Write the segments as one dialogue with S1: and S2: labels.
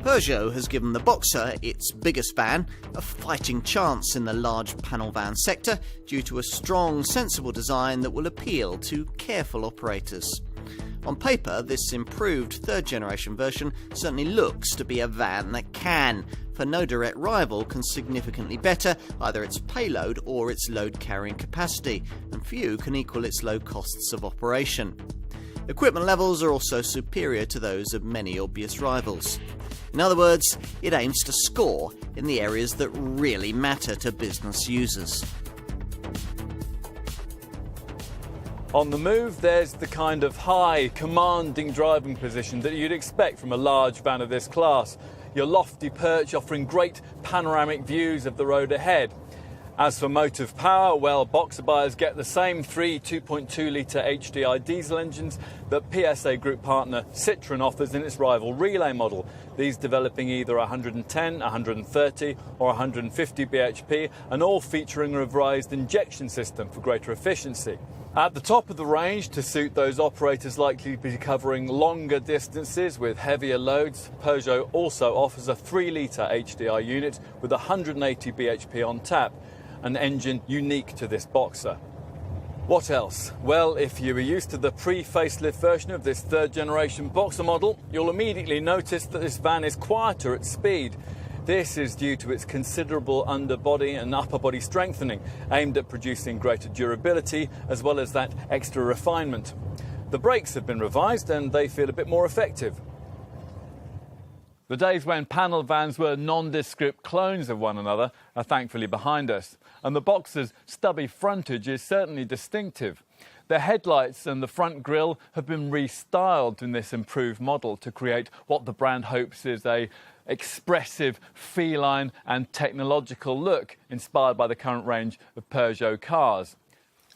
S1: Peugeot has given the Boxer, its biggest van, a fighting chance in the large panel van sector due to a strong, sensible design that will appeal to careful operators. On paper, this improved third-generation version certainly looks to be a van that can, for no direct rival can significantly better either its payload or its load-carrying capacity, and few can equal its low costs of operation. Equipment levels are also superior to those of many obvious rivals. In other words, it aims to score in the areas that really matter to business users.
S2: On the move, there's the kind of high, commanding driving position that you'd expect from a large van of this class. Your lofty perch offering great panoramic views of the road ahead. As for motive power, well, Boxer buyers get the same three 2.2-litre HDI diesel engines that PSA group partner Citroën offers in its rival Relay model, these developing either 110, 130 or 150 bhp, and all featuring a revised injection system for greater efficiency. At the top of the range, to suit those operators likely to be covering longer distances with heavier loads, Peugeot also offers a 3-litre HDI unit with 180 bhp on tap, an engine unique to this Boxer. What else? Well, if you were used to the pre-facelift version of this third-generation Boxer model, you'll immediately notice that this van is quieter at speed. This is due to its considerable underbody and upper body strengthening, aimed at producing greater durability as well as that extra refinement. The brakes have been revised and they feel a bit more effective. The days when panel vans were nondescript clones of one another are thankfully behind us, and the Boxer's stubby frontage is certainly distinctive. The headlights and the front grille have been restyled in this improved model to create what the brand hopes is a expressive, feline and technological look inspired by the current range of Peugeot cars.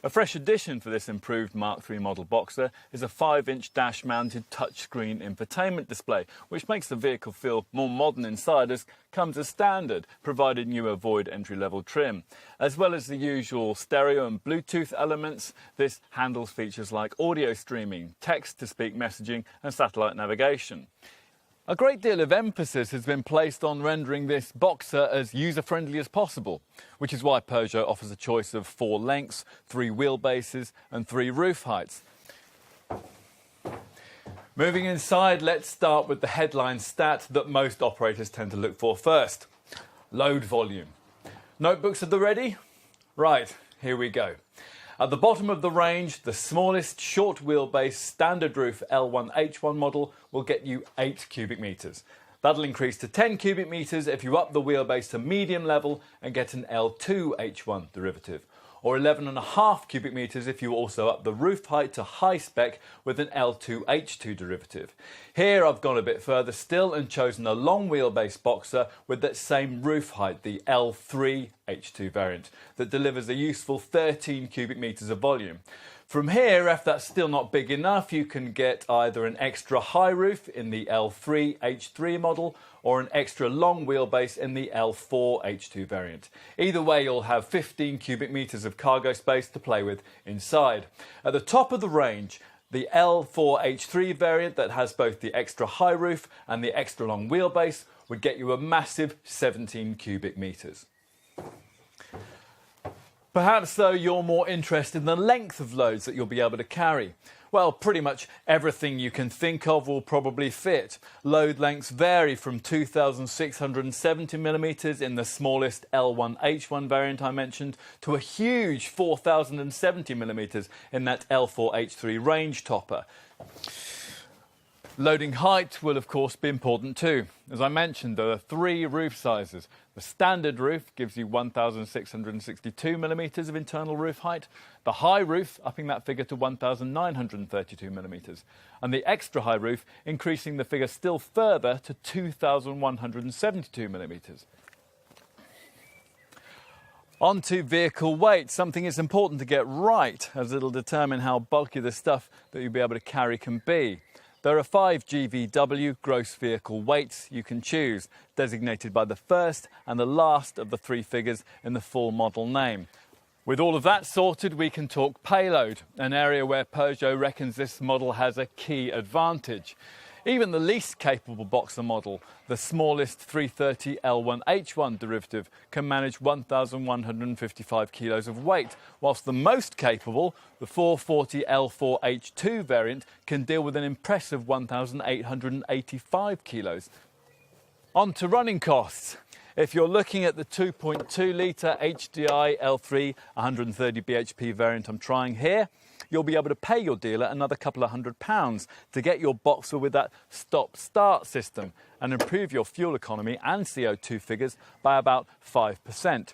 S2: A fresh addition for this improved Mark III model Boxer is a 5-inch dash-mounted touchscreen infotainment display, which makes the vehicle feel more modern inside as comes as standard, provided you avoid entry-level trim. As well as the usual stereo and Bluetooth elements, this handles features like audio streaming, text-to-speak messaging and satellite navigation. A great deal of emphasis has been placed on rendering this Boxer as user-friendly as possible, which is why Peugeot offers a choice of 4 lengths, 3 wheelbases and 3 roof heights. Moving inside, let's start with the headline stat that most operators tend to look for first: load volume. Notebooks at the ready? Right, here we go. At the bottom of the range, the smallest short wheelbase standard roof L1H1 model will get you 8 cubic metres. That'll increase to 10 cubic metres if you up the wheelbase to medium level and get an L2H1 derivative, or 11.5 cubic metres if you also up the roof height to high spec with an L2H2 derivative. Here I've gone a bit further still and chosen a long wheelbase Boxer with that same roof height, the L3H2 variant, that delivers a useful 13 cubic metres of volume. From here, if that's still not big enough, you can get either an extra high roof in the L3H3 model or an extra long wheelbase in the L4H2 variant. Either way, you'll have 15 cubic metres of cargo space to play with inside. At the top of the range, the L4H3 variant that has both the extra high roof and the extra long wheelbase would get you a massive 17 cubic metres. Perhaps, though, you're more interested in the length of loads that you'll be able to carry. Well, pretty much everything you can think of will probably fit. Load lengths vary from 2,670mm in the smallest L1H1 variant I mentioned to a huge 4,070mm in that L4H3 range topper. Loading height will of course be important too. As I mentioned, there are 3 roof sizes. The standard roof gives you 1,662mm of internal roof height, the high roof upping that figure to 1,932mm, and the extra high roof increasing the figure still further to 2,172mm. On to vehicle weight. Something is important to get right, as it'll determine how bulky the stuff that you'll be able to carry can be. There are 5 GVW gross vehicle weights you can choose, designated by the first and the last of the 3 figures in the full model name. With all of that sorted, we can talk payload, an area where Peugeot reckons this model has a key advantage. Even the least capable Boxer model, the smallest 330 L1H1 derivative, can manage 1,155 kilos of weight, whilst the most capable, the 440 L4H2 variant, can deal with an impressive 1,885 kilos. On to running costs. If you're looking at the 2.2 litre HDI L3 130 bhp variant I'm trying here, you'll be able to pay your dealer another couple of £100 to get your Boxer with that stop-start system and improve your fuel economy and CO2 figures by about 5%.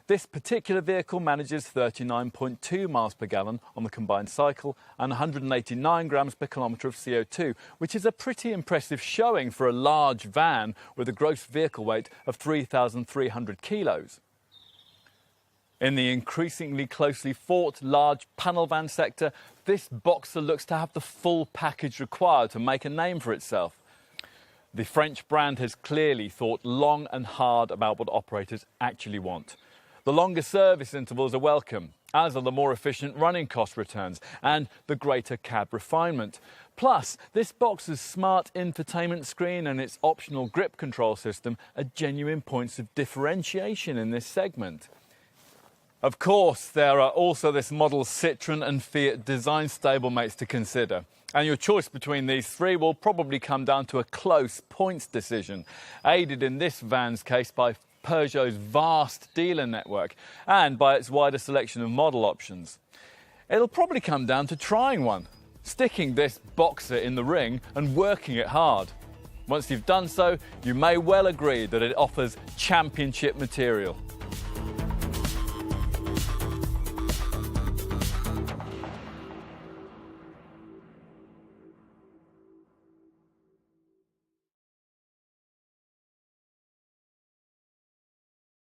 S2: This particular vehicle manages 39.2 miles per gallon on the combined cycle and 189 grams per kilometre of CO2, which is a pretty impressive showing for a large van with a gross vehicle weight of 3,300 kilos. In the increasingly closely fought large panel van sector, this Boxer looks to have the full package required to make a name for itself. The French brand has clearly thought long and hard about what operators actually want. The longer service intervals are welcome, as are the more efficient running cost returns and the greater cab refinement. Plus, this Boxer's smart infotainment screen and its optional grip control system are genuine points of differentiation in this segment. Of course, there are also this model's Citroën and Fiat design stablemates to consider. And your choice between these three will probably come down to a close points decision, aided in this van's case by Peugeot's vast dealer network and by its wider selection of model options. It'll probably come down to trying one, sticking this Boxer in the ring and working it hard. Once you've done so, you may well agree that it offers championship material.